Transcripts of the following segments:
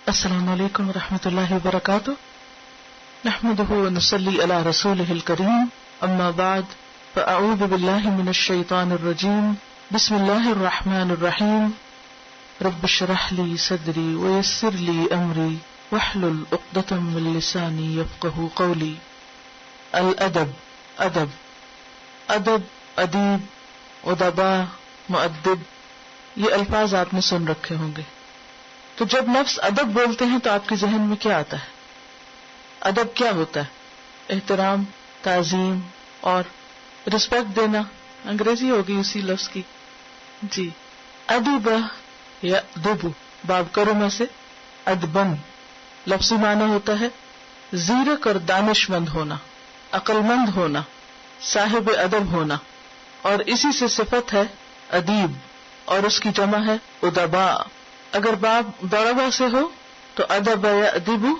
السلام علیکم ورحمۃ اللہ وبرکاتہ. نحمده ونصلی علی رسولہ الکریم. اما بعد فاعوذ باللہ من الشیطان الرجیم. بسم اللہ الرحمن الرحیم. رب اشرح لی صدری ویسر لی امری واحلل عقدۃ من لسانی یفقہوا قولی. الادب. ادب، ادیب، ادبا، مؤدب، یہ الفاظ آپ نے سن رکھے ہوں گے. تو جب لفظ ادب بولتے ہیں تو آپ کے ذہن میں کیا آتا ہے؟ ادب کیا ہوتا ہے؟ احترام، تعظیم اور رسپیکٹ دینا. انگریزی ہوگی اسی لفظ کی. جی، ادب یا دب، باب کرو میں سے ادبن. لفظی معنی ہوتا ہے زیرک اور دانش مند ہونا، عقل مند ہونا، صاحب ادب ہونا، اور اسی سے صفت ہے ادیب، اور اس کی جمع ہے ادبا. اگر باب ضربہ سے ہو تو ادب یا ادبو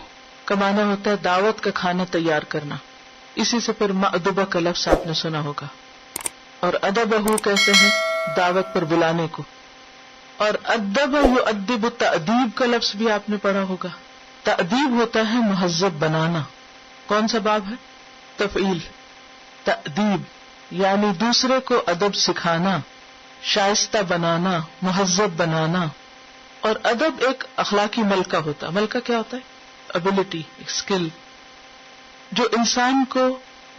کا معنی ہوتا ہے دعوت کا کھانا تیار کرنا. اسی سے پھر مأدبہ کا لفظ آپ نے سنا ہوگا. اور ادبہ کہتے ہیں دعوت پر بلانے کو. اور ادب یؤدب، تأدیب کا لفظ بھی آپ نے پڑھا ہوگا. تأدیب ہوتا ہے مہذب بنانا. کون سا باب ہے؟ تفعیل. تأدیب یعنی دوسرے کو ادب سکھانا، شائستہ بنانا، مہذب بنانا. اور ادب ایک اخلاقی ملکہ ہوتا ہے. ملکہ کیا ہوتا ہے؟ ابیلٹی، اسکل، جو انسان کو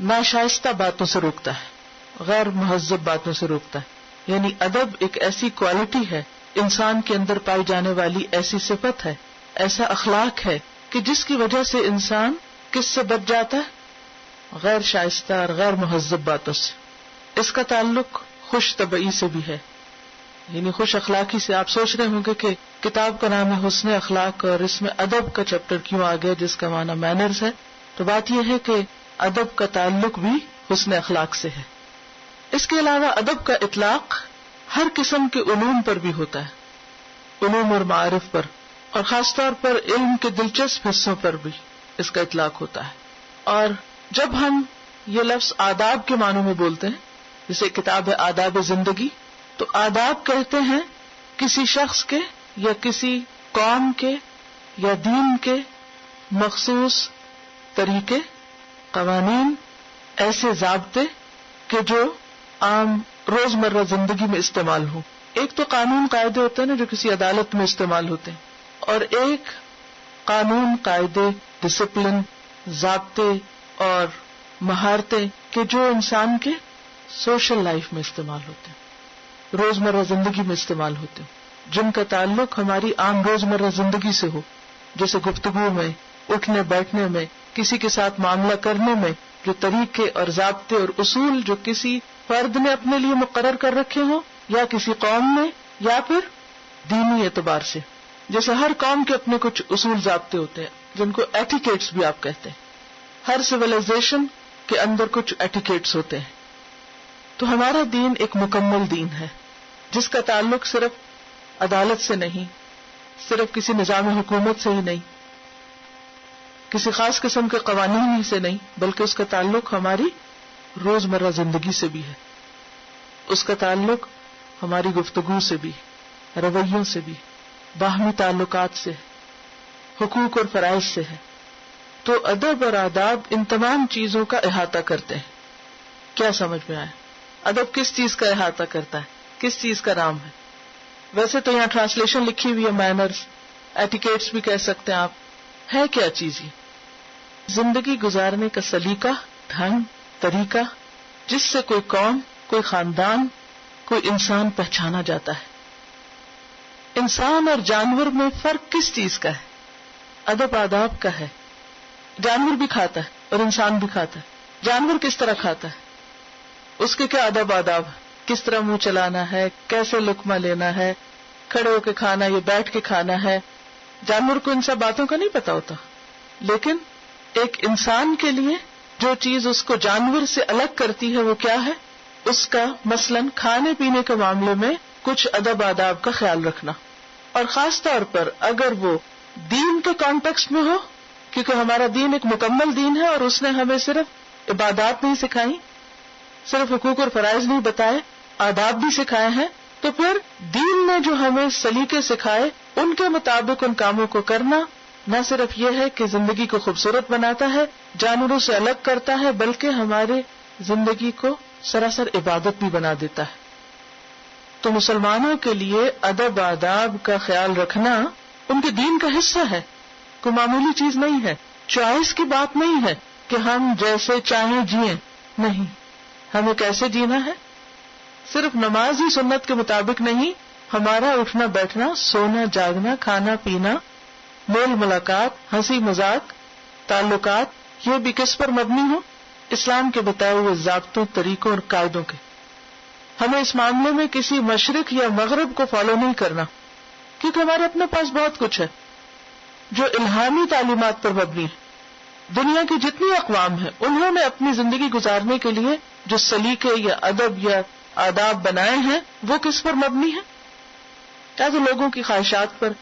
ناشائستہ باتوں سے روکتا ہے، غیر مہذب باتوں سے روکتا ہے. یعنی ادب ایک ایسی کوالٹی ہے، انسان کے اندر پائی جانے والی ایسی صفت ہے، ایسا اخلاق ہے کہ جس کی وجہ سے انسان کس سے بچ جاتا ہے؟ غیر شائستہ اور غیر مہذب باتوں سے. اس کا تعلق خوش طبعی سے بھی ہے، یعنی خوش اخلاقی سے. آپ سوچ رہے ہوں گے کہ کتاب کا نام ہے حسن اخلاق اور اس میں ادب کا چیپٹر کیوں آ گیا جس کا معنی مینرز ہے. تو بات یہ ہے کہ ادب کا تعلق بھی حسن اخلاق سے ہے. اس کے علاوہ ادب کا اطلاق ہر قسم کے علوم پر بھی ہوتا ہے، علوم اور معارف پر، اور خاص طور پر علم کے دلچسپ حصوں پر بھی اس کا اطلاق ہوتا ہے. اور جب ہم یہ لفظ آداب کے معنوں میں بولتے ہیں، جیسے کتاب ہے آداب زندگی، تو آداب کہتے ہیں کسی شخص کے یا کسی قوم کے یا دین کے مخصوص طریقے، قوانین، ایسے ضابطے کہ جو عام روزمرہ زندگی میں استعمال ہوں. ایک تو قانون قاعدے ہوتے ہیں نا جو کسی عدالت میں استعمال ہوتے ہیں، اور ایک قانون قاعدے، ڈسپلن، ضابطے اور مہارتیں کہ جو انسان کے سوشل لائف میں استعمال ہوتے ہیں، روزمرہ زندگی میں استعمال ہوتے ہیں، جن کا تعلق ہماری عام روزمرہ زندگی سے ہو، جیسے گفتگو میں، اٹھنے بیٹھنے میں، کسی کے ساتھ معاملہ کرنے میں جو طریقے اور ضابطے اور اصول جو کسی فرد نے اپنے لیے مقرر کر رکھے ہوں یا کسی قوم نے یا پھر دینی اعتبار سے. جیسے ہر قوم کے اپنے کچھ اصول ضابطے ہوتے ہیں جن کو ایٹیکیٹس بھی آپ کہتے ہیں. ہر سویلائزیشن کے اندر کچھ ایٹیکیٹس ہوتے ہیں. تو ہمارا دین ایک مکمل دین ہے جس کا تعلق صرف عدالت سے نہیں، صرف کسی نظام حکومت سے ہی نہیں، کسی خاص قسم کے قوانین ہی سے نہیں، بلکہ اس کا تعلق ہماری روزمرہ زندگی سے بھی ہے. اس کا تعلق ہماری گفتگو سے بھی، رویوں سے بھی، باہمی تعلقات سے، حقوق اور فرائض سے ہے. تو ادب اور آداب ان تمام چیزوں کا احاطہ کرتے ہیں. کیا سمجھ میں آیا؟ ادب کس چیز کا احاطہ کرتا ہے؟ کس چیز کا نام ہے؟ ویسے تو یہاں ٹرانسلیشن لکھی ہوئی ہے مینرز، ایٹیکیٹس بھی کہہ سکتے ہیں آپ. ہے کیا چیز یہ؟ زندگی گزارنے کا سلیقہ، ڈھنگ، طریقہ جس سے کوئی قوم، کوئی خاندان، کوئی انسان پہچانا جاتا ہے. انسان اور جانور میں فرق کس چیز کا ہے؟ ادب آداب کا ہے. جانور بھی کھاتا ہے اور انسان بھی کھاتا ہے. جانور کس طرح کھاتا ہے؟ اس کے کیا ادب آداب؟ کس طرح منہ چلانا ہے، کیسے لقمہ لینا ہے، کھڑے ہو کے کھانا یا بیٹھ کے کھانا ہے. جانور کو ان سب باتوں کا نہیں پتا ہوتا، لیکن ایک انسان کے لیے جو چیز اس کو جانور سے الگ کرتی ہے وہ کیا ہے؟ اس کا مثلاً کھانے پینے کے معاملے میں کچھ ادب آداب کا خیال رکھنا. اور خاص طور پر اگر وہ دین کے کانٹیکسٹ میں ہو، کیونکہ ہمارا دین ایک مکمل دین ہے اور اس نے ہمیں صرف عبادات نہیں سکھائی، صرف حقوق اور فرائض نہیں بتائے، آداب بھی سکھائے ہیں. تو پھر دین نے جو ہمیں سلیقے سکھائے ان کے مطابق ان کاموں کو کرنا نہ صرف یہ ہے کہ زندگی کو خوبصورت بناتا ہے، جانوروں سے الگ کرتا ہے، بلکہ ہمارے زندگی کو سراسر عبادت بھی بنا دیتا ہے۔ تو مسلمانوں کے لیے ادب آداب کا خیال رکھنا ان کے دین کا حصہ ہے، کوئی معمولی چیز نہیں ہے، چوائس کی بات نہیں ہے کہ ہم جیسے چاہیں جئیں، نہیں، ہمیں کیسے جینا ہے۔ صرف نماز ہی سنت کے مطابق نہیں، ہمارا اٹھنا بیٹھنا، سونا جاگنا، کھانا پینا، میل ملاقات، ہنسی مذاق، تعلقات، یہ بھی کس پر مبنی ہو؟ اسلام کے بتائے ہوئے ضابطوں، طریقوں اور قاعدوں کے۔ ہمیں اس معاملے میں کسی مشرق یا مغرب کو فالو نہیں کرنا، کیونکہ ہمارے اپنے پاس بہت کچھ ہے جو الہامی تعلیمات پر مبنی ہے۔ دنیا کی جتنی اقوام ہیں انہوں نے اپنی زندگی گزارنے کے لیے جو سلیقے یا ادب یا آداب بنائے ہیں وہ کس پر مبنی ہے؟ یا تو لوگوں کی خواہشات پر،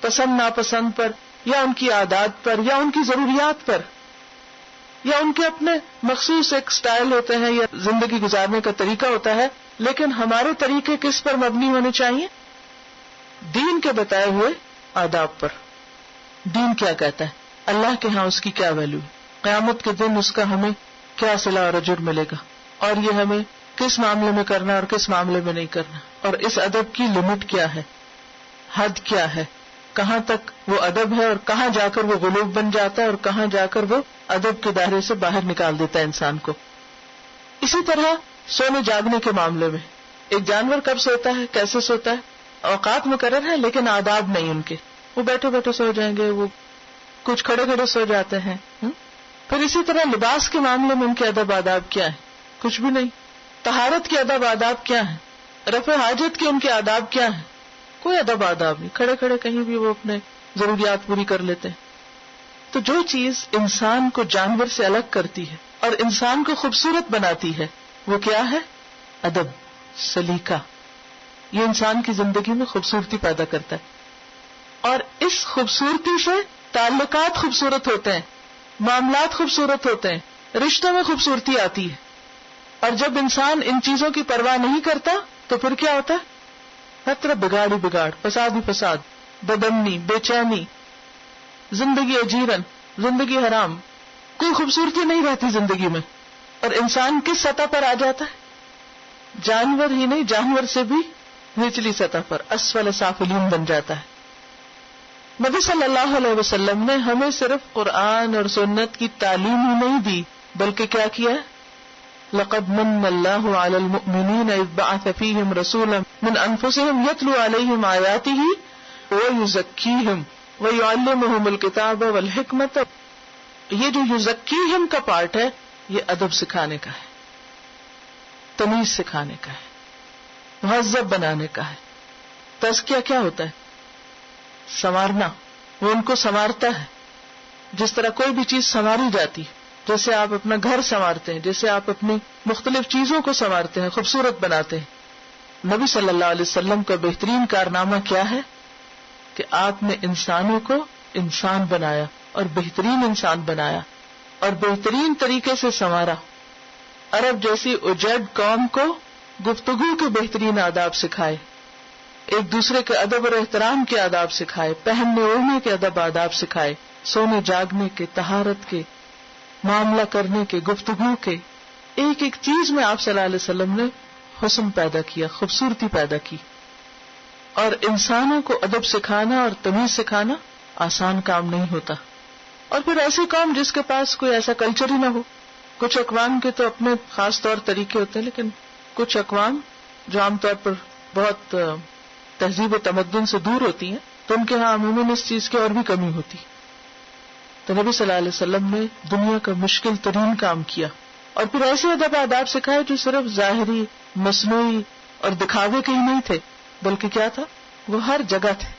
پسند ناپسند پر، یا ان کی عادات پر، یا ان کی ضروریات پر، یا ان کے اپنے مخصوص ایک سٹائل ہوتے ہیں یا زندگی گزارنے کا طریقہ ہوتا ہے۔ لیکن ہمارے طریقے کس پر مبنی ہونے چاہیے؟ دین کے بتائے ہوئے آداب پر۔ دین کیا کہتا ہے، اللہ کے ہاں اس کی کیا ویلیو ہے، قیامت کے دن اس کا ہمیں کیا صلہ اور اجر ملے گا، اور یہ ہمیں کس معاملے میں کرنا اور کس معاملے میں نہیں کرنا، اور اس ادب کی لمٹ کیا ہے، حد کیا ہے، کہاں تک وہ ادب ہے اور کہاں جا کر وہ غلوب بن جاتا ہے اور کہاں جا کر وہ ادب کے دائرے سے باہر نکال دیتا ہے انسان کو۔ اسی طرح سونے جاگنے کے معاملے میں ایک جانور کب سوتا ہے، کیسے سوتا ہے، اوقات مقرر ہے لیکن آداب نہیں ان کے، وہ بیٹھے بیٹھے سو جائیں گے، وہ کچھ کھڑے کھڑے سو جاتے ہیں۔ پھر اسی طرح لباس کے معاملے میں ان کے ادب آداب کیا ہے؟ کچھ بھی نہیں۔ طہارت کے ادب آداب کیا ہیں؟ رفع حاجت کے ان کے آداب کیا ہیں؟ کوئی ادب آداب نہیں، کھڑے کھڑے کہیں بھی وہ اپنے ضروریات پوری کر لیتے ہیں۔ تو جو چیز انسان کو جانور سے الگ کرتی ہے اور انسان کو خوبصورت بناتی ہے وہ کیا ہے؟ ادب، سلیقہ۔ یہ انسان کی زندگی میں خوبصورتی پیدا کرتا ہے، اور اس خوبصورتی سے تعلقات خوبصورت ہوتے ہیں، معاملات خوبصورت ہوتے ہیں، رشتوں میں خوبصورتی آتی ہے۔ اور جب انسان ان چیزوں کی پرواہ نہیں کرتا تو پھر کیا ہوتا ہے؟ ہر طرف بگاڑ ہی بگاڑ، فساد ہی فساد، بدامنی، بے چینی، زندگی اجیرن، زندگی حرام، کوئی خوبصورتی نہیں رہتی زندگی میں، اور انسان کس سطح پر آ جاتا ہے؟ جانور ہی نہیں، جانور سے بھی نچلی سطح پر، اسفل سافلین بن جاتا ہے۔ نبی صلی اللہ علیہ وسلم نے ہمیں صرف قرآن اور سنت کی تعلیم ہی نہیں دی، بلکہ کیا کیا ہے؟ لقد من اللہ علی المؤمنین اذ بعث فیہم رسولا من انفسہم یتلو علیہم آیاتہ ویزکیہم ویعلمہم الکتاب والحکمت۔ یہ جو یزکیہم کا پارٹ ہے یہ ادب سکھانے کا ہے، تمیز سکھانے کا ہے، مہذب بنانے کا ہے۔ تزکیہ کیا ہوتا ہے؟ سنوارنا، وہ ان کو سنوارتا ہے، جس طرح کوئی بھی چیز سنواری جاتی ہے، جیسے آپ اپنا گھر سنوارتے ہیں، جیسے آپ اپنی مختلف چیزوں کو سنوارتے ہیں، خوبصورت بناتے ہیں۔ نبی صلی اللہ علیہ وسلم کا بہترین کارنامہ کیا ہے کہ آپ نے انسانوں کو انسان بنایا اور بہترین انسان بنایا اور بہترین طریقے سے سنوارا۔ عرب جیسی اجڑ قوم کو گفتگو کے بہترین آداب سکھائے، ایک دوسرے کے ادب اور احترام کے آداب سکھائے، پہننے اوڑھنے کے ادب آداب سکھائے، سونے جاگنے کے، طہارت کے، معاملہ کرنے کے، گفتگو کے، ایک ایک چیز میں آپ صلی اللہ علیہ وسلم نے حسن پیدا کیا، خوبصورتی پیدا کی۔ اور انسانوں کو ادب سکھانا اور تمیز سکھانا آسان کام نہیں ہوتا۔ اور پھر ایسی قوم جس کے پاس کوئی ایسا کلچر ہی نہ ہو، کچھ اقوام کے تو اپنے خاص طور طریقے ہوتے ہیں، لیکن کچھ اقوام جو عام طور پر بہت تہذیب و تمدن سے دور ہوتی ہیں تو ان کے ہاں عموماً اس چیز کی اور بھی کمی ہوتی۔ تو نبی صلی اللہ علیہ وسلم نے دنیا کا مشکل ترین کام کیا اور پھر ایسے ادب آداب سکھائے جو صرف ظاہری، مصنوعی اور دکھاوے کے ہی نہیں تھے، بلکہ کیا تھا؟ وہ ہر جگہ تھے،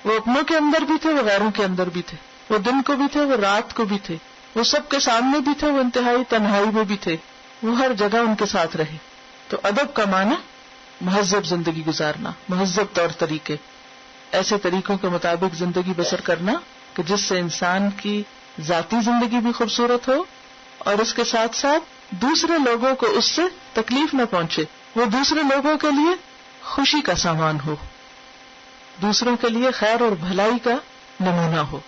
وہ اپنوں کے اندر بھی تھے، وہ غیروں کے اندر بھی تھے، وہ دن کو بھی تھے، وہ رات کو بھی تھے، وہ سب کے سامنے بھی تھے، وہ انتہائی تنہائی میں بھی تھے، وہ ہر جگہ ان کے ساتھ رہے۔ تو ادب کا معنی مہذب زندگی گزارنا، مہذب طور طریقے، ایسے طریقوں کے مطابق زندگی بسر کرنا کہ جس سے انسان کی ذاتی زندگی بھی خوبصورت ہو اور اس کے ساتھ ساتھ دوسرے لوگوں کو اس سے تکلیف نہ پہنچے، وہ دوسرے لوگوں کے لیے خوشی کا سامان ہو، دوسروں کے لیے خیر اور بھلائی کا نمونہ ہو.